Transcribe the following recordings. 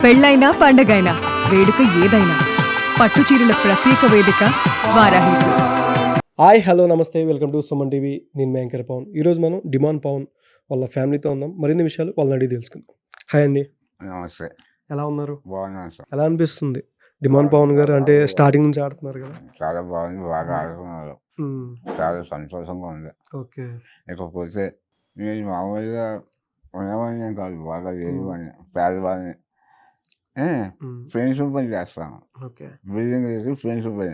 పెళ్ళైనా పండగైనా వేడుక ఏదైనా పట్టుచీరల ప్రత్యేక వేదిక వారాహి సిల్క్స్. హాయ్ హలో నమస్తే వెల్కమ్ టు సుమన్ టీవీ. నేను మీ యాంకర్ పవన్. ఈరోజు మనం డిమాండ్ పవన్ వాళ్ళ ఫ్యామిలీతో ఉన్నాం. మరిన్ని విషయాలు వాళ్ళని అడిగి తెలుసుకుందాం. హాయ్ అండి, నమస్తే. ఎలా ఉన్నారు? బాగున్నాను సార్. ఎలా అనిపిస్తుంది డిమాండ్ పవన్ గారు అంటే స్టార్టింగ్ నుంచి ఆడుతున్నారు కదా? చాలా బాగుంది, బాగా ఆడుతున్నారు. చాలా సంతోషంగా ఉంది. ఓకే. ఇకపోతే నేను మామూలుగా ఉన్నవాడిని నేను కాదు, బాగా లేనివాడిని, పేదవాడిని. ఫ్రెండ్స్ పని చేస్తాను. ఓకే. బిల్డింగ్ చేసి ఫ్రెండ్స్ పని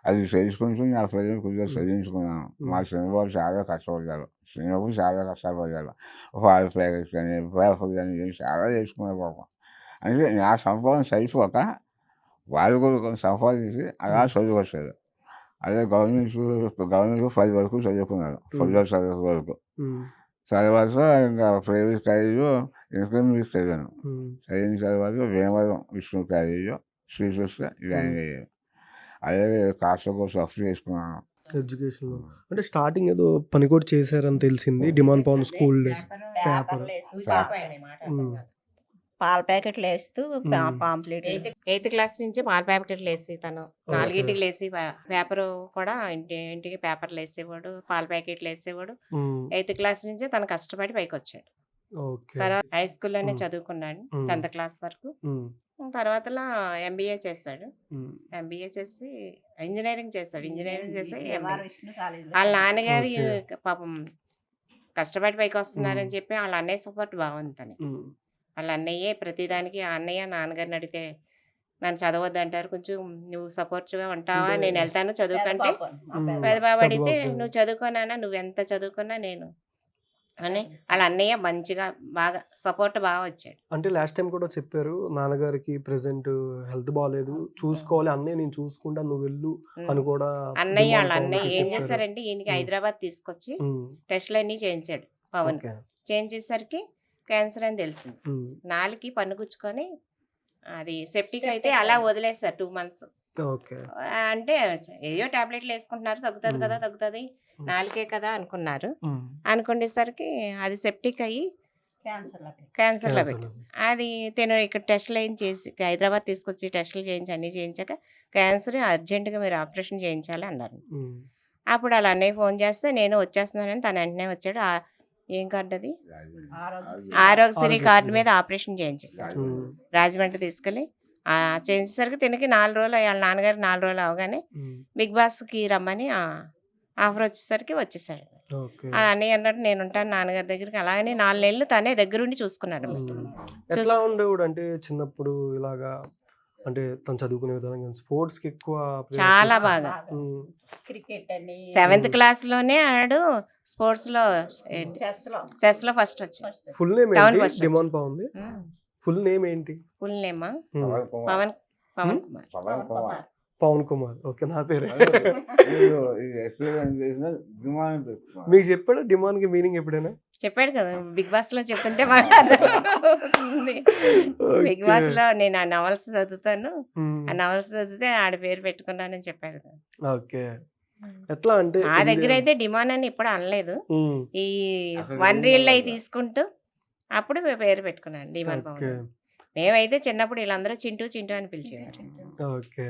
అది చేసుకుంటూ నా పిల్లలు కొద్దిగా చదివించుకున్నాను. మా చిన్నబాబు చాలా కష్టపడ్డారు. చిన్నప్పుడు చాలా కష్టపడ్డారు. పాల ప్యాకెట్స్ కానీ పేపర్లు కానీ చాలా చేసుకున్నారు పాపం. అంటే నా సంపాదన సరిపోక వాళ్ళు కూడా కొంచెం సంపాదించి అలా చదువుకొచ్చారు. అదే గవర్నమెంట్ 10 వరకు చదువుకున్నారు, 10వ తరగతి వరకు. తర్వాత ఇంకా ప్రైవేట్ కాలేజీలో ఇంటర్మీడియట్ చదివాను. చదివిన తర్వాత భీమవరం విష్ణు కాలేజీలో శ్రీకృష్ణ జాయిన్ అయ్యాను. అలాగే కాస్త కోసం అప్లై చేసుకున్నాను. ఎడ్యుకేషన్ అంటే స్టార్టింగ్ ఏదో పని కూడా చేశారని తెలిసింది. Demand Pawan school days paper పాల ప్యాకెట్లు వేస్తూ పాంప్లెట్ 8th క్లాస్ నుంచి పాల ప్యాకెట్లు వేసి తను 4ంటికి లేసి పేపర్ కూడా ఇంటికి పేపర్లు వేసేవాడు, పాల ప్యాకెట్లు వేసేవాడు. 8th క్లాస్ నుంచే తను కష్టపడి పైకి వచ్చాడు. తర్వాత హై స్కూల్లోనే చదువుకున్నాడు 10th క్లాస్ వరకు. తర్వాత ఎంబీఏ చేశాడు. ఎంబీఏ చేసి ఇంజనీరింగ్ చేశాడు. ఇంజనీరింగ్ చేసి వాళ్ళ నాన్నగారి పాపం కష్టపడి పైకి వస్తున్నారని చెప్పి వాళ్ళ అన్నయ్య సపోర్ట్ బాగుంది తనకి. వాళ్ళ అన్నయ్యే ప్రతిదానికి ఆ అన్నయ్య నాన్నగారిని అడిగితే నన్ను చదవద్దు అంటారు, కొంచెం నువ్వు సపోర్ట్గా ఉంటావా, నేను వెళ్తాను చదువుకంటే. పెద్ద బాబు అడిగితే నువ్వు చదువుకోనా, నువ్వు ఎంత చదువుకున్నా నేను అని వాళ్ళ అన్నయ్య మంచిగా బాగా సపోర్ట్ బాగా వచ్చాడు. అంటే లాస్ట్ టైం కూడా చెప్పారు నాన్నగారికి ప్రెసెంట్ హెల్త్ బాగాలేదు, చూసుకోవాలి అన్నయ్య, నేను చూసుకుంటా నువ్వు వెళ్ళు అని కూడా. అన్నయ్య వాళ్ళ అన్నయ్య ఏం చేశారంటే ఈయనకి హైదరాబాద్ తీసుకొచ్చి టెస్ట్లు అన్నీ చేయించాడు పవన్. చేయించేసరికి క్యాన్సర్ అని తెలిసింది. నాలుగుకి పన్నుగుచ్చుకొని అది సెప్టిక్ అయితే అలా వదిలేస్తారు 2 months. అంటే ఏయో టాబ్లెట్లు వేసుకుంటున్నారు, తగ్గుతుంది కదా తగ్గుతుంది, నాలుగే కదా అనుకున్నారు. అనుకునేసరికి అది సెప్టిక్ అయ్యి క్యాన్సర్లో పెట్టి అది తిను ఇక్కడ టెస్ట్లు చేసి హైదరాబాద్ తీసుకొచ్చి టెస్టులు చేయించి అన్నీ చేయించాక క్యాన్సర్ అర్జెంటుగా మీరు ఆపరేషన్ చేయించాలి అన్నారు. అప్పుడు అలా అన్నయ్య ఫోన్ చేస్తే నేను వచ్చేస్తున్నానని తను వెంటనే వచ్చాడు. ఏం కార్డు అది, ఆరోగ్యశ్రీ కార్డు మీద ఆపరేషన్ చేయించేసారు. రాజమండ్రి తీసుకెళ్ళి చేయించేసరికి తినకి 4 రోజులు, వాళ్ళ నాన్నగారు 4 రోజులు అవగానే బిగ్ బాస్కి రమ్మని ఆఫర్ వచ్చేసరికి వచ్చేసాడు. అన్నయ్య అన్నట్టు నేను ఉంటాను నాన్నగారి దగ్గరికి. అలాగని 4 నెలలు తనే దగ్గరుండి చూసుకున్నాడు. ఎట్లా ఉండేవాడు అంటే చిన్నప్పుడు ఇలాగా, అంటే తను చదువుకునే విధానం స్పోర్ట్స్ కి ఎక్కువ చాలా బాగా. క్రికెట్ అని 7th క్లాస్లోనే ఆడు స్పోర్ట్స్ లో చెస్ లో ఫస్ట్ వచ్చాడు. ఫుల్ నేమ్ ఏంటి డిమాండ్ పవన్? ఫుల్ నేమ్ ఏంటి? ఫుల్ నేమా పవన్ కుమార్. పవన్ కుమార్. ఓకే, నా పేరు. మీకు చెప్పాడు డిమాండ్ కి మీనింగ్ ఎప్పుడైనా? చెప్పాడు కదా బిగ్ బాస్ లో చెప్తుంటే బిగ్ బాస్ లో నేను ఆ నవల్స్ చదువుతాను, ఆ నవల్స్ చదివితే ఆడ పేరు పెట్టుకున్నానని చెప్పాడు కదా. ఓకే. ఎట్లా అంటే నా దగ్గర అయితే డిమాండ్ అని ఎప్పుడు అనలేదు. ఈ 1 reel అవి తీసుకుంటూ అప్పుడు పేరు పెట్టుకున్నాను డిమాండ్ పవన్. మేమైతే చిన్నప్పుడు వీళ్ళందరూ చింటూ చింటూ అని పిలిచేవారు. ఓకే.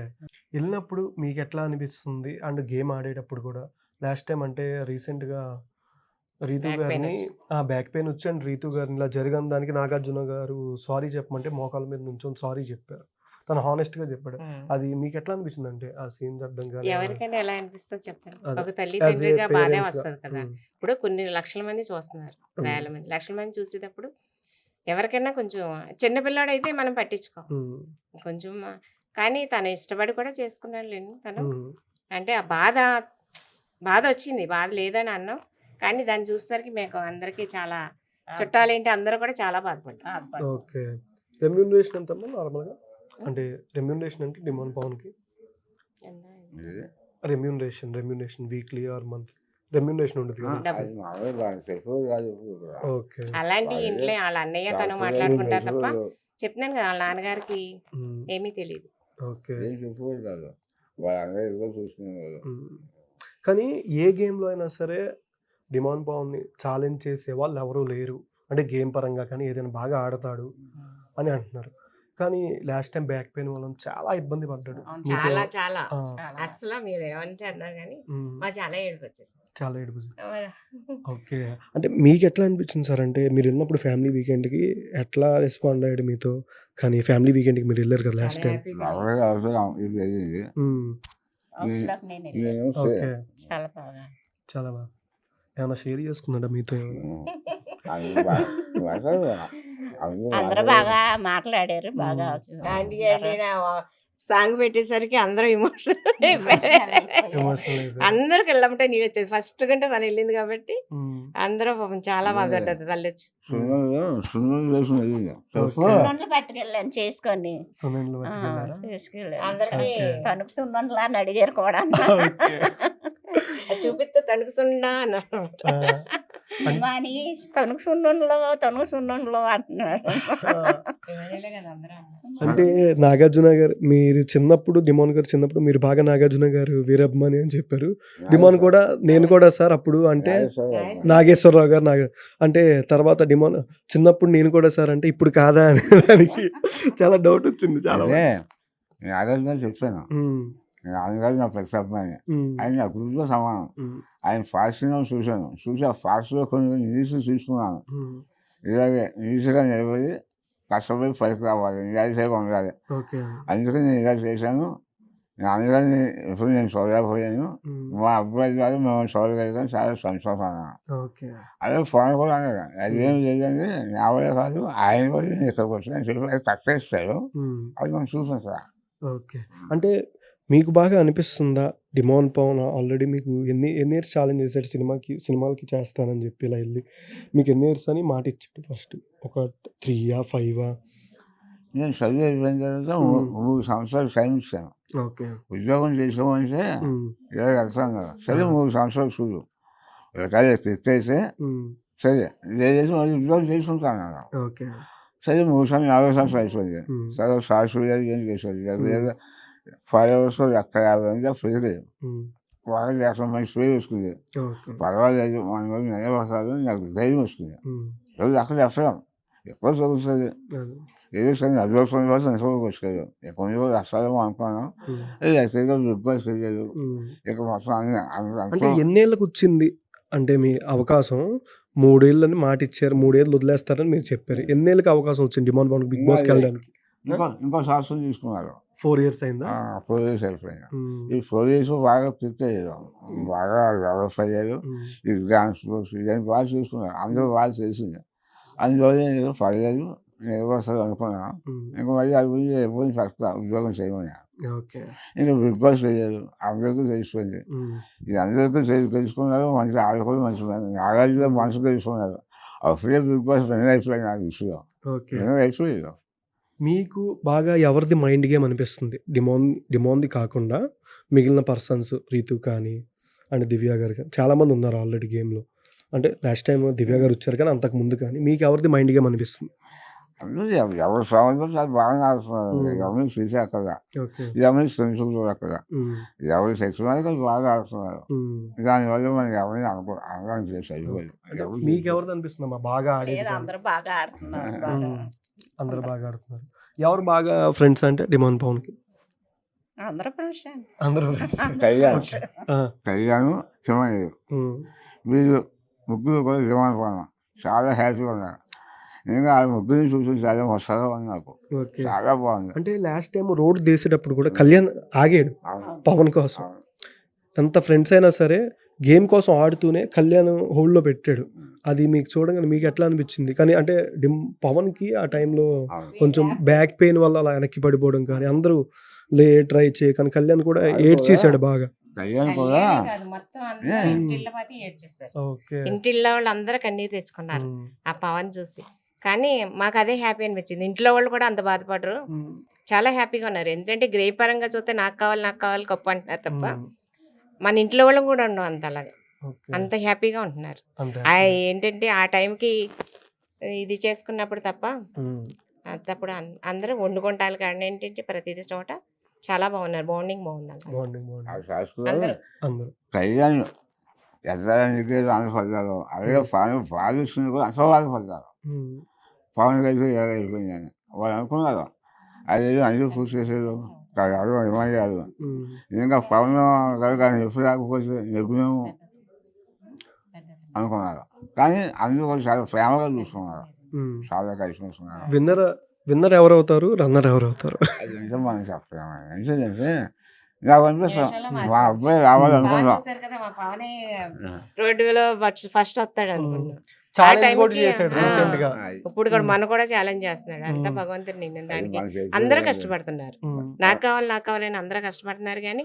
వెళ్ళినప్పుడు మీకు ఎట్లా అనిపిస్తుంది? అండ్ గేమ్ ఆడేటప్పుడు కూడా లాస్ట్ టైం అంటే రీసెంట్గా రీతు గారిని బ్యాక్ పెయిన్ వచ్చి అండ్ రీతు గారిని ఇలా జరిగిన దానికి నాగార్జున గారు సారీ చెప్పమంటే మోకాల మీద నుంచొని సారీ చెప్పారు. తను హానెస్ట్ గా చెప్పాడు. అది మీకు ఎట్లా అనిపించింది? అంటే ఆ సీన్ అర్థం కాదు ఎవరికైనా ఎలా అనిపిస్తుంది చెప్పండి. ఒక తల్లి తండ్రిగా బాధే వస్తుంది కదా. ఇప్పుడు కొన్ని లక్షల మంది చూస్తున్నారు, వేల మంది లక్షల మంది చూసేటప్పుడు ఎవరికైనా కొంచెం చిన్నపిల్లాడు అయితే మనం పట్టించుకో కొంచెం, కానీ తను ఇష్టపడి కూడా చేసుకున్నాడు లేని తను. అంటే ఆ బాధ వచ్చింది, బాధ లేదని అన్నాం, కానీ దాన్ని చూసేసరికి మీకు అందరికీ చాలా చుట్టాలేంటి అందరూ కూడా చాలా బాధపడ్డారు. ఓకే. రెమ్యూనరేషన్ ఎంత నార్మల్గా? అంటే రెమ్యూనరేషన్ అంటే డిమాండ్ పవన్ కి remuneration weekly or month remuneration ఉండదు కదా? ఓకే. అలాంటి ఇంట్లో వాళ్ళ అన్నయ్య తను మాట్లాడుకుంటారు తప్ప చెప్తున్నాను కదా వాళ్ళ నాన్నగారికి ఏమీ తెలియదు. ఓకే. కానీ ఏ గేమ్ లో అయినా సరే డిమాండ్ పవన్ ని ఛాలెంజ్ చేసే వాళ్ళు ఎవరూ లేరు. అంటే గేమ్ పరంగా కానీ ఏదైనా బాగా ఆడతాడు అని అంటున్నారు. కానీ లాస్ట్ టైం బ్యాక్ పెయిన్ వల్ల చాలా ఇబ్బంది పడ్డాడు. అవును, మీతో చాలా చాలా ఆ, చాలా. అసలు మీరు ఏమంటే అన్నారు కానీ ఉమ్, మా చాలా ఏడుపు వచ్చేసింది. చాలా ఏడుపు. ఓకే. అంటే మీకు ఎట్లా అనిపించింది సార్? అంటే మీరు వెళ్ళినప్పుడు ఫ్యామిలీ వీకెండ్‌కి ఎట్లా రెస్పాండ్ అయ్యాడు మీతో? కానీ ఫ్యామిలీ వీకెండ్‌కి మీరు వెళ్ళారు కదా లాస్ట్ చాలా టైం. హ్యాపీగా మామూలుగా అవసరం ఇది జరిగింది. హౌస్లోకి నేను వెళ్ళాను. నేను ఓకే. చాలా బాగా. చాలా బాగా. ఏమన్నా షేర్ చేసుకున్నాడా మీతో ఏమన్నా? అది మాట్లాడు అందరూ బాగా మాట్లాడారు, బాగా దాండి సాంగ్ పెట్టేసరికి అందరూ ఎమోషనల్ ఎమోషనల్ అయిపోయారు. అందరికి వెళ్ళమంటే నీ వచ్చేది ఫస్ట్ కంటే తను వెళ్ళింది కాబట్టి ఉమ్, అందరూ పాపం చాలా బాధపడ్డారు తల్లి వచ్చి. సున్నం వేసుకుని వెళ్ళింది. ఓకే. సున్నుండలు పట్టుకెళ్ళాను చేసుకొని. సునీల్ పట్టుకెళ్ళారా? చేసుకెళ్ళాను. అందరికీ ఓకే. తణుకు సున్నుండలు అని అడిగారు కూడా. ఓకే. అది చూపిస్తే తణుకుసుండా అన్నారు. ఆ, అన్- అని తణుకు సున్నుండలు అంటున్నాడు. అంటే నాగార్జున గారు మీరు చిన్నప్పుడు డిమోన్ గారు చిన్నప్పుడు మీరు బాగా నాగార్జున గారు వీరభిమాని అని చెప్పారు. డిమోన్ కూడా నేను కూడా సార్ అప్పుడు అంటే నాగేశ్వరరావు గారు అంటే తర్వాత డిమోన్ చిన్నప్పుడు నేను కూడా సార్ అంటే ఇప్పుడు కాదా అనే దానికి చాలా డౌట్ వచ్చింది చాలా. అదే నేను ఆరోగ్యంగా చెప్పాను. నాన్నగారు నా పెద్ద అబ్బాయి, ఆయన నా గురువుతో సమానం. ఆయన ఫాస్ట్గా చూసి ఆ ఫాస్ట్లో కొన్ని న్యూస్లు తీసుకున్నాను. ఇలాగే న్యూస్గా నిలబడి కష్టపడి పైకి రావాలి, నిరాశగా ఉండాలి. ఓకే. అందుకని నేను ఇలా చేశాను. నాన్నగారిని ఎప్పుడు నేను చూడలేకపోయాను. మా అబ్బాయి ద్వారా మేము చూడగలిగాం, చాలా సంతోషం. ఓకే. అదే ఫోన్ కూడా అన్నాడు, అదేం లేదండి నా వల్లే కాదు ఆయన కూడా నేను ఇక్కడికి వచ్చాను చెప్పి అది కరెక్ట్ ఇస్తాడు, అది మనం చూసాం సార్. ఓకే. అంటే మీకు బాగా అనిపిస్తుందా డిమోన్ పవన్ ఆల్రెడీ మీకు ఎన్ని ఇయర్స్ ఛాలెంజ్ చేశాడు సినిమాలకి చేస్తానని చెప్పి ఇలా వెళ్ళి మీకు ఎన్ని ఇయర్స్ అని మాట ఇచ్చాడు? ఫస్ట్ ఒక 3 5? నేను చదువు అయిపోయిన తర్వాత 3 సంవత్సరాలు టైం ఇచ్చాను. ఓకే. ఉద్యోగం చేసుకోమంటే ఇలా వెళ్తాను కదా, సరే 3 సంవత్సరాలు చూడు ఒకవేళ క్లిక్ అయితే సరే, లేదైతే మళ్ళీ ఉద్యోగం చేసుకుంటాను అన్నాను. ఓకే. సరే 3 సంవత్సరాలు 4 సంవత్సరాలు అయిపోయింది. సరే సాక్షులు ఏం చేసేది లేదా ఫాలోవర్స్ 150 ఫ్రీగా వాళ్ళు 100 మంది ఫ్రీ వస్తుంది, ఓకే. పర్వాలేదు మన రోజు నిలబడతారు, నాకు ధైర్యం వస్తుంది. రోజు అక్కడ చెప్పడం ఎక్కువ చదువుతుంది, ఏదో సరే అదృష్టం కోసం ఎంతవరకు వచ్చేది కొన్ని రోజులు వస్తారేమో అనుకున్నాను. ఎక్కడిగా బిగ్ తెలియదు. ఇక మొత్తం అంటే ఎన్నేళ్ళకి వచ్చింది అంటే మీ అవకాశం? 3 ఏళ్ళని మాట ఇచ్చారు, 3 ఏళ్ళు వదిలేస్తారని మీరు చెప్పారు. ఎన్నేళ్ళకి అవకాశం వచ్చింది డిమోన్ పవన్ బిగ్ బాస్కి వెళ్ళడానికి? ఇంకో సంవత్సరం తీసుకున్నారు. 4 ఇయర్స్ అయిందా? 4 ఇయర్స్ అయిపోయింది. ఈ 4 ఇయర్స్ బాగా ప్రిపేర్ అయ్యారు, బాగా డెవలప్ అయ్యారు. ఎగ్జామ్స్ ఇవన్నీ బాగా చూసుకున్నారు, అందరూ బాగా తెలిసింది. అందువల్ల నేను పర్లేదు నిలబడతారు అనుకున్నాను. ఇంకా మళ్ళీ అది గురించి ఎప్పుడు ఫస్ట్ ఉద్యోగం చేయమని. ఓకే. ఇంకా బిగ్ బాస్ వెళ్ళారు, అందరికీ తెలిసిపోయింది. ఇది అందరికీ తెలుసుకున్నారు. మంచి ఆడకూడదు, మంచి నాగార్జున మనసు తెలుసుకున్నారు. అప్పుడే బిగ్ బాస్ విన్నర్ అయిపోయింది. నాకు విషయం ఓకే. విన్నర్ అయిపోయారు. మీకు బాగా ఎవరిది మైండ్ గేమ్ అనిపిస్తుంది? డిమోన్ది కాకుండా మిగిలిన పర్సన్స్ రీతు కానీ అండ్ దివ్య గారు కానీ చాలామంది ఉన్నారు ఆల్రెడీ గేమ్లో. అంటే లాస్ట్ టైం దివ్య గారు వచ్చారు కానీ అంతకు ముందు కానీ మీకు ఎవరిది మైండ్ గేమ్ అనిపిస్తుంది? అందరూ ఎవరు సంవత్సరం చాలా బాగా ఆడుతున్నారు. ఎవరిని చూసి అక్కడ ఓకే. ఎవరిని ఫ్రెండ్స్ అక్కడ ఎవరి సెక్షన్ వాళ్ళు బాగా ఆడుతున్నారు. దానివల్ల మనకి ఎవరిని అనడానికి చేశారు. మీకు ఎవరిది అనిపిస్తుందమ్మా బాగా ఆడేది? లేదు, అందరూ బాగా ఆడుతున్నారు. అందరూ బాగా ఆడుతున్నారు. ఎవరు బాగా ఫ్రెండ్స్ అంటే డిమోన్ పవన్కి? అందరూ ఫ్రెండ్స్. అందరూ కళ్యాణ్ హిమయ్య వీళ్ళు ముగ్గురు కూడా హిమాన్ చాలా హ్యాపీగా ఉన్నారు. ఇంకా ఆ ముగ్గురిని చూసి చాలా వస్తాగా ఉంది నాకు, చాలా బాగుంది. అంటే లాస్ట్ టైం రోడ్ తీసేటప్పుడు కూడా కళ్యాణ్ ఆగాడు పవన్ కోసం. ఎంత ఫ్రెండ్స్ అయినా సరే గేమ్ కోసం ఆడుతూనే కళ్యాణ్ హోల్డ్లో పెట్టాడు. అది మీకు చూడగానే మీకు ఎట్లా అనిపించింది? కానీ అంటే పవన్కి ఆ టైంలో కొంచెం బ్యాక్ పెయిన్ వల్ల అలా వెనక్కి పడిపోవడం కానీ అందరూ ట్రై చేయ కానీ కళ్యాణ్ కూడా ఏడ్చేసాడు బాగా. కళ్యాణ్ కూడా ఇంటిల్లో వాళ్ళు అందరూ కన్నీరు తెచ్చుకున్నారు ఆ పవన్ చూసి. కానీ మాకు అదే హ్యాపీ అనిపించింది. ఇంట్లో వాళ్ళు కూడా అంత బాధపడరు, చాలా హ్యాపీగా ఉన్నారు. ఎందుకంటే గ్రే పరంగా చూస్తే నాకు కావాలి గొప్ప అంటున్నారు తప్ప మన ఇంట్లో వాళ్ళం కూడా ఉండవు అంత అలాగా, అంత హ్యాపీగా ఉంటున్నారు. ఏంటంటే ఆ టైంకి ఇది చేసుకున్నప్పుడు తప్ప అంతప్పుడు అందరూ వండుకుంటారు కానీ ఏంటంటే ప్రతిదీ చోట చాలా బాగున్నారు, బాండింగ్ బాగుంది. కళ్యాణ్ ఎద్దడానికి ఆనందపడ్డారు, అలాగే బాధిస్తుంది కూడా అసలు బాధపడ్డారు. పవన్ కలిసి అయిపోయిందని వాళ్ళు అనుకున్నారు. అదేదో అందరూ పూర్తి చేశారు ఎవరు ఇవ్వలేదు. ఉమ్, ఇంకా పవన్ గారు కానీ ఎప్పుడు రాకపోతే నెగ్గునేమో అనుకున్నారు. కానీ అందరూ కూడా చాలా ప్రేమగా చూసుకున్నారు, ఉమ్. చాలా కలిసి చూసుకున్నారు. విన్నర్ ఎవరు అవుతారు, రన్నర్ ఎవరు అవుతారు? అది అంటే మనం చెప్పలేము. ఎందుకంటే నాకు అనిపిస్తాం మా అబ్బాయి రావాలనుకుంటాం. చూసారు కదా మా పవనే రోడ్డులో ఫస్ట్ వస్తాడు అనుకున్నాం. ఛాలెంజ్ time కూడా కి, చేశాడు ఆ, రీసెంట్ గా. ఇప్పుడు కూడా మన కూడా ఛాలెంజ్ చేస్తున్నాడు. అంతా భగవంతుడు నిన్ను దానికి అందరూ కష్టపడుతున్నారు. ఉమ్, నాకు కావాలని అందరూ కష్టపడుతున్నారు. కానీ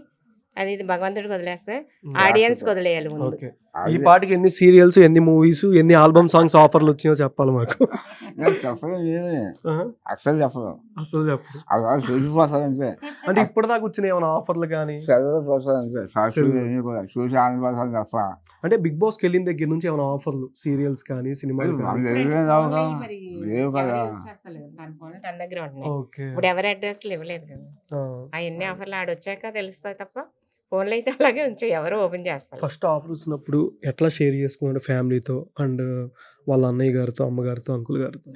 అది ఇది భగవంతుడికి వదిలేస్తే ఆడియన్స్ వదిలేయాలి ముందు. ఓకే. ఈ పాటికి ఎన్ని సీరియల్స్, ఎన్ని మూవీస్, ఎన్ని ఆల్బమ్ సాంగ్స్ ఆఫర్లు వచ్చినాయో చెప్పాలి మాకు. నేను చెప్పలేదు, ఏమి అసలు చెప్పలేదు. అసలు చెప్పు. అలా చూసిపోతారంటే అంటే ఇప్పటిదాకా వచ్చిన ఏమైనా ఆఫర్లు కానీ, చదివిపోతారంటే సాక్షులు కూడా చూసి ఆనందపడతాను తప్ప అంటే బిగ్ బాస్కి వెళ్ళిన దగ్గర నుంచి ఏమైనా ఆఫర్లు, సీరియల్స్ కానీ, సినిమాలు కానీ? మనకు తెలియదు రావు కదా, మరి లేవు కదా. ఎవరు యూజ్ చేస్తలేరు. దాని ఫోన్లు తన దగ్గర ఉంటున్నాయి. ఓకే. ఇప్పుడు ఎవరి అడ్రస్లు ఇవ్వలేదు కదా. ఆ. అవన్నీ ఆఫర్లు ఆడొచ్చాక తెలుస్తాయి తప్ప ఫోన్లు అయితే అలాగే ఉంచాయి. ఎవరు ఓపెన్ చేస్తారు. ఫస్ట్ ఆఫర్ వచ్చినప్పుడు ఎట్లా షేర్ చేసుకున్నాడు ఫ్యామిలీతో అండ్ వాళ్ళ అన్నయ్య గారితో, అమ్మగారితో, అంకుల్ గారితో?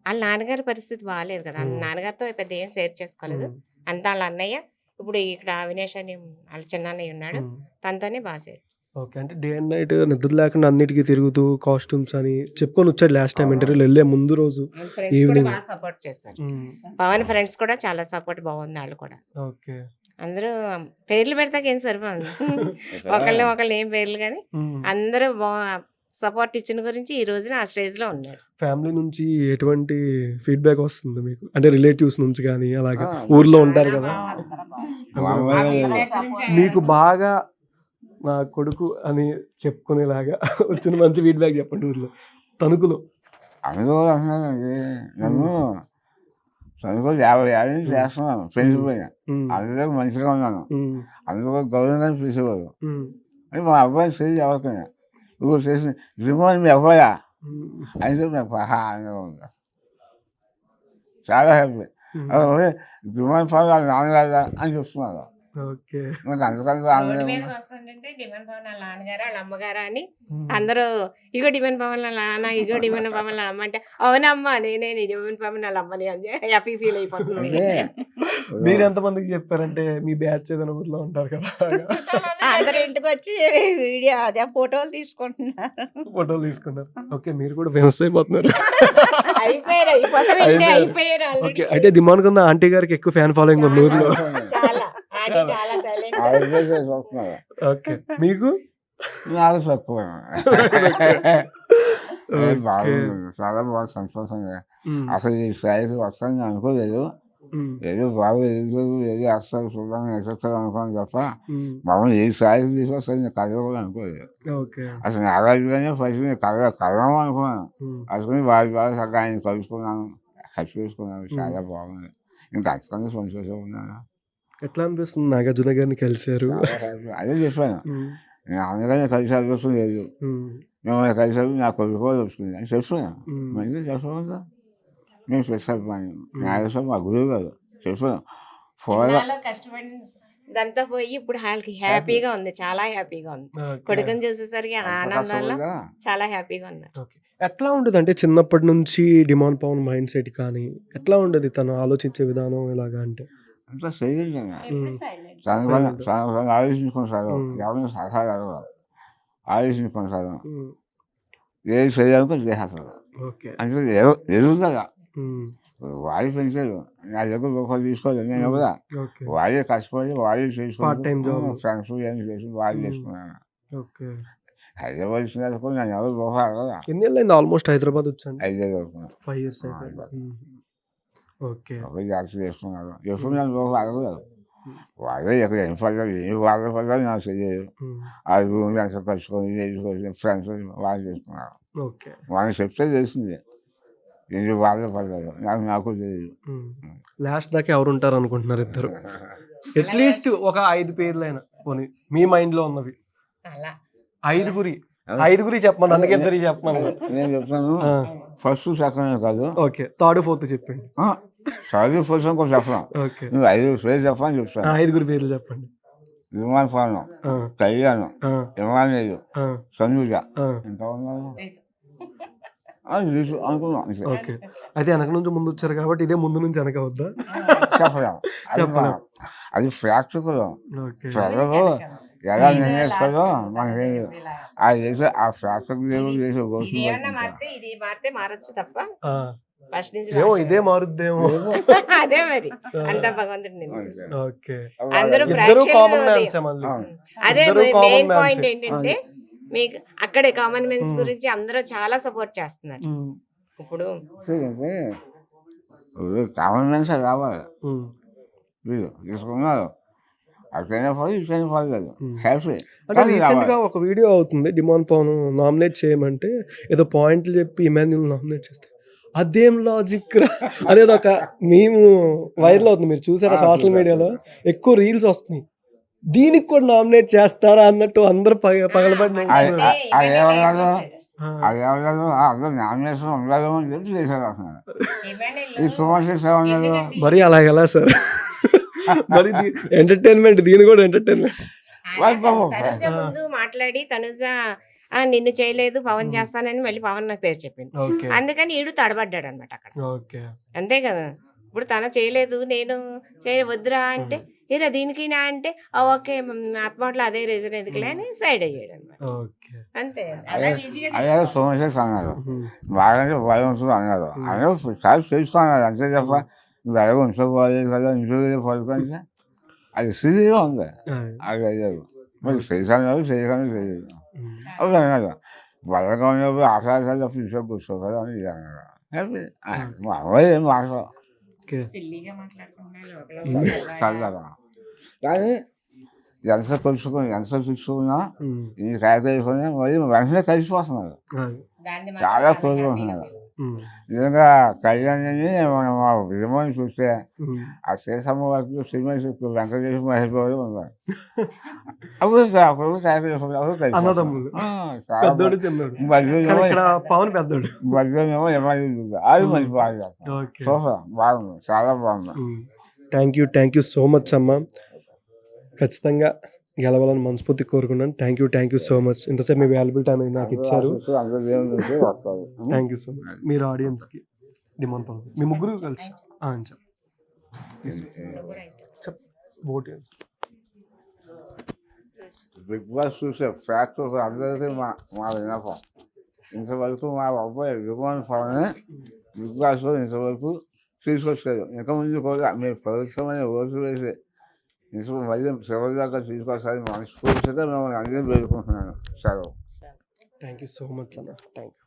వాళ్ళ నాన్నగారి పరిస్థితి బాగాలేదు కదా. వాళ్ళ నాన్నగారితో పెద్ద ఏం షేర్ చేసుకోలేదు. అంతా వాళ్ళ అన్నయ్య, ఇప్పుడు ఇక్కడ అవినేష్ అని వాళ్ళ చిన్న అన్నయ్య ఉన్నాడు, తనతోనే బాగా షేర్. ఓకే. అంటే డే అండ్ నైట్ నిద్ర లేకుండా అన్నిటికీ తిరుగుతూ కాస్ట్యూమ్స్ అని చెప్పుకొని వచ్చాడు లాస్ట్ టైం ఇంటర్వ్యూలో వెళ్ళే ముందు రోజు ఫ్రెండ్స్ కూడా ఈవినింగ్. బాగా సపోర్ట్ చేస్తారు. పవన్ ఫ్రెండ్స్ కూడా చాలా సపోర్ట్ బాగుంది. వాళ్ళు కూడా ఓకే. అందరూ పేర్లు పెడతాక ఏం సరిపోదు. ఒకళ్ళు ఏం పేర్లు కానీ అందరూ సపోర్ట్ ఇచ్చిన గురించి ఈ రోజున ఆ స్టేజ్ లో ఉన్నాడు. ఫ్యామిలీ నుంచి ఎటువంటి ఫీడ్బ్యాక్ వస్తుంది మీకు? అంటే రిలేటివ్స్ నుంచి కానీ అలాగే ఊర్లో ఉంటారు కదా, మీకు బాగా నా కొడుకు అని చెప్పుకునేలాగా వచ్చిన మంచి ఫీడ్బ్యాక్ చెప్పండి ఊర్లో, తణుకులో. అందరూ అంటున్నానండి నన్ను చదువుకో 50 ఏళ్ళ నుంచి చేస్తున్నాను ఫ్రెండ్స్ పైన. అందరూ మంచిగా ఉన్నాను, అందరూ గౌరవంగా పిలిచేవారు. అని మా అబ్బాయిని చేసి ఎవరికైనా నువ్వు చేసిన రిమోన్ మీ అబ్బాయా అని చెప్పి నాకు ఆనందంగా ఉంది, చాలా హ్యాపీ. రిమోన్ ఫోన్ వాళ్ళ నాన్నగారు అని చెప్తున్నారు. ఓకే. నాకు అందుకని రోడ్డు ఆనందం. మీదకి వస్తుంటే డిమాండ్ పవన్ వాళ్ళ నాన్నగారు వాళ్ళ అమ్మగారు అని అందరూ ఇగో డిమాండ్ పవన్ వాళ్ళ నాన్న, ఇగో డిమాండ్ పవన్ వాళ్ళ అమ్మ అంటే అవునమ్మా నేనే డిమాండ్ పవన్ వాళ్ళ అమ్మని అని హ్యాపీ ఫీల్ అయిపోతుంది. మీరు ఎంతమందికి చెప్పారంటే మీ బ్యాచ్ ఏదైనా ఊర్లో ఉంటారు కదా, అందరు ఇంటికి వచ్చి వీడియో అదే ఫోటోలు తీసుకుంటున్నారు. ఫోటోలు తీసుకున్నారు. ఓకే. మీరు కూడా ఫేమస్ అయిపోతున్నారు. అయిపోయారు అయిపోయారు ఓకే. already. అయితే దిమాన్ ఉన్న ఆంటీ గారికి ఎక్కువ ఫ్యాన్ ఫాలోయింగ్ ఉంది ఊర్లో. చాలా ఆంటీ చాలా సైలెంట్. చూస్తున్నారు ఓకే. మీకు? నాకు తక్కువ. ఓకే. బాగుంది, చాలా బాగా సంతోషంగా. అసలు ఈ స్థాయికి వస్తాను అనుకోలేదు. ఏదో బాగా ఎదుగుతుంది, ఏదో అస్సలు చూద్దాం ఎక్కడ అనుకోని తప్ప మమ్మల్ని ఏ స్థాయికి తీసుకొస్తుంది నేను కలవ కూడా అనుకోలేదు. ఓకే. అసలు నాగార్జునే ఫస్ట్ నేను కలవం అనుకున్నాను. అనుకుని బాగా చక్కగా ఆయన కలుసుకున్నాను, ఖర్చు చేసుకున్నాను, చాలా బాగుంది. ఇంకా అంతకన్నా సంతోషంగా ఉన్నాను. ఎట్లా అనిపిస్తుంది నాగార్జున గారిని కలిశారు? అదే చెప్పాను, నేను అందుకని కలిసి అదృష్టం లేదు, మిమ్మల్ని కలిసారు నా కొడుకు వస్తుంది అని చెప్తున్నాను. మంచిగా చెప్పకుండా నేను చెప్పాను, నాగేశ్వరం మా గురువు గారు చెప్పాను. ఇన్నాళ్ళు కష్టపడి ఇదంతా పోయి ఇప్పుడు వాళ్ళకి హ్యాపీగా ఉంది, చాలా హ్యాపీగా ఉంది. కొడుకుని చూసేసరికి ఆనందంలో చాలా హ్యాపీగా ఉన్నారు. ఓకే. ఎట్లా ఉండదు అంటే చిన్నప్పటి నుంచి డిమాండ్ పవన్ మైండ్ సెట్ కానీ ఎట్లా ఉండదు తను ఆలోచించే విధానం ఎలాగా అంటే? అంతా సైలెంట్గా సైలెంట్. చాలా ఆలోచించుకుంటారు, ఎవరైనా సలహాలు అడగరు, ఆలోచించుకుంటారు, ఏది చేయాలనుకో చేసేస్తారు. ఓకే. అంటే ఎదుగుతుందా వాడి పెంచారు, నా దగ్గర రూపాయలు తీసుకోలేదు నేను కూడా. ఓకే. వాడే కష్టపడి వాడే Part time చేసుకున్నాను, job. ఫ్రెండ్స్ ఏం చేసి వాడే చేసుకున్నాను. ఓకే. హైదరాబాద్ వచ్చినందుకు నేను ఎవరు రూపాయలు కదా ఎన్ని ఏళ్ళైంది ఆల్మోస్ట్ హైదరాబాద్ వచ్చండి? 5 ఏళ్ళు అవుతున్నాను. 5 years అయిపోయింది. ఓకే. ఒక జాగ్రత్త చేసుకున్నారు, ఎప్పుడు నేను రూపాయలు అడగలేదు. వాళ్ళే ఎక్కడ ఏం పడలేదు, ఏ వాళ్ళ పడలేదు నాకు తెలియదు. ఆ రూమ్ ఎంత కలుసుకొని చేసుకొని ఫ్రెండ్స్ వాళ్ళు చేసుకున్నారు. ఓకే. వాళ్ళని చెప్తే తెలిసింది ఎందుకు వాళ్ళే పడలేదు, నాకు తెలియదు. లాస్ట్ దాకా ఎవరు ఉంటారు అనుకుంటున్నారు ఇద్దరు? అట్లీస్ట్ ఒక 5 పేర్లైనా పోనీ మీ మైండ్ లో ఉన్నవి. అలా 5గురి చెప్పమని, అందుకే ఇద్దరు చెప్పమని. నేను చెప్తాను, ఫస్ట్ సెకండ్ కాదు. ఓకే. థర్డ్ ఫోర్త్ చెప్పండి. చదువు ఫస్ట్ కూడా చెప్పను, ఓకే. నువ్వు 5 పేరు చెప్పని చెప్తాను. 5 పేర్లు చెప్పండి. విమాన పాలన, కళ్యాణం, ఇమానేయుడు, సంజుజ, ఎంత ఉన్నారు రిలీజ్ అనుకున్నాం అంతే. ఓకే. అయితే వెనక నుంచి ముందు వచ్చారు కాబట్టి ఇదే ముందు నుంచి వెనక వద్దా? చెప్పలేం. అది చెప్పలేం. అది ప్రేక్షకులు ఓకే. ప్రజలు ఎలా నిర్ణయిస్తారో మనకి తెలియదు. అది చేసే ఆ ప్రేక్షకులు చేసే ఓట్లు ఇదేమన్నా మారితే ఇది మారితే మారచ్చు తప్ప ఆ, ఫస్ట్ నుంచి ఏమో రాశారు. ఇదే మారుద్దేమో. అదే మరి అంత భగవంతుడు నిర్ణయం. ఓకే. అందరూ ఇద్దరు ప్రేక్షకులు కామన్ అది. మ్యాన్సే మళ్ళీ. అదే ఇద్దరు common మెయిన్ mans. పాయింట్ ఏంటంటే మీకు అక్కడే కామన్ మెన్స్ ఉమ్. గురించి అందరూ చాలా సపోర్ట్ చేస్తున్నారు. ఉమ్, ఇప్పుడు కామన్ మ్యాన్స్ రావాలి. ఉమ్, వీళ్ళు తీసుకున్నారు అట్లయినా పని ఇట్లయినా పర్లేదు ఉమ్. హ్యాపీ. అంటే రీసెంట్ గా ఒక వీడియో అవుతుంది డిమాండ్ పవన్ నామినేట్ చేయమంటే ఏదో పాయింట్లు చెప్పి ఇమాన్యుల్ నామినేట్ చేస్తే అదేం లాజిక్ రా, అదేదో ఒక మేము వైరల్ అవుతుంది, మీరు చూసారా సోషల్ మీడియాలో ఎక్కువ రీల్స్ వస్తున్నాయి, దీనికి కూడా నామినేట్ చేస్తారా అన్నట్టు అందరు పగలబడి నవ్వుతున్నారు. అది ఏమన్నారు? అది ఏమన్నారు? అందరూ నామినేషన్ ఉండదు అని చెప్పి చేశారు అంటున్నారు. ఈ సుమన్ ఏమన్నారు? మరి అలా ఎలా సార్? మరి ఎంటర్టైన్మెంట్, దీని కూడా ఎంటర్టైన్మెంట్. తనుజ ముందు మాట్లాడి తనుజ నిన్ను చేయలేదు పవన్ చేస్తానని మళ్ళీ పవన్ నాకు పేరు చెప్పింది. ఓకే. అందుకని ఈడు తడబడ్డాడు అనమాట అక్కడ. ఓకే. అంతే కదా. ఇప్పుడు తన చేయలేదు నేను వద్దురా అంటే ఏరా దీనికినా అంటే ఓకే ఆత్మట్లో అదే రీజన్ ఎందుకులే అని సైడ్ అయ్యాడు అనమాట. ఓకే. అంతే అలా ఈజీగా అదే సుమన్ అన్నారు బాగా భయం ఉంటుంది అన్నారు. అందరూ చాలా చేసుకున్నారు అంతే తప్ప నువ్వు ఎలాగో ఉంచుకోవాలి కదా ఇంట్లో పడుకుంటే అది సిరీగా ఉంది. అది అయ్యారు మరి చేశాను చేయలేదు అవి అన్నారు. బలంగా ఉన్నప్పుడు ఆశలు తప్ప ఇంట్లో కూర్చో కదా అని ఇది అన్నారు. మా అమ్మాయి ఏం మాట్లాడు ఓకే. సిల్లీగా మాట్లాడుకుంటున్నా చల్లగా కానీ ఎంత చూసుకున్నా ఈ కాయకొని మరి వెంటనే కలిసిపోతున్నారు. చాలా క్లోజ్గా ఉంటున్నారు. నిజంగా కళ్యాణ్ని మనం మా విజయమని చూస్తే ఆ శేషమ్మ వరకు సినిమా వెంకటేశ్వర మహేష్ బాబు ఉన్నారు. అప్పుడు అప్పుడు అన్నదమ్ములు. పెద్దోడు చిన్నోడు. కానీ ఇక్కడ పవన్ పెద్దోడు. మధ్యలో అది మంచి బాగా చేస్తారు. ఓకే. సూపర్ బాగుంది, చాలా బాగుంది. థ్యాంక్ యూ సో మచ్ అమ్మా. ఖచ్చితంగా గెలవాలని మనస్ఫూర్తి కోరుకున్నాను. Thank you so much. ఇంతసేపు మీ వాల్యుబుల్ టైం నాకు ఇచ్చారు. అందరూ దేవుని చూసి వస్తారు. Thank you so much. మీరు ఆడియన్స్కి డిమాండ్ పవన్ మీ ముగ్గురు కలిసి ఓట్ చేసి బిగ్ బాస్ చూసే ఫ్యాక్ట్ అందరికీ మా విన్నపం, ఇంతవరకు మా అబ్బాయి విమాన్ పవన్ బిగ్ బాస్లో ఇంతవరకు తీసుకొచ్చారు. ఇంకా ముందు కూడా మీరు పవిత్రమైన ఓట్లు వేసి మళ్ళీ చివరి దాకా తీసుకొస్తారని మనస్ఫూర్తిగా మిమ్మల్ని అందరూ వేడుకుంటున్నాను. సెలవు. థ్యాంక్ యూ సో మచ్ అన్న. Thank you.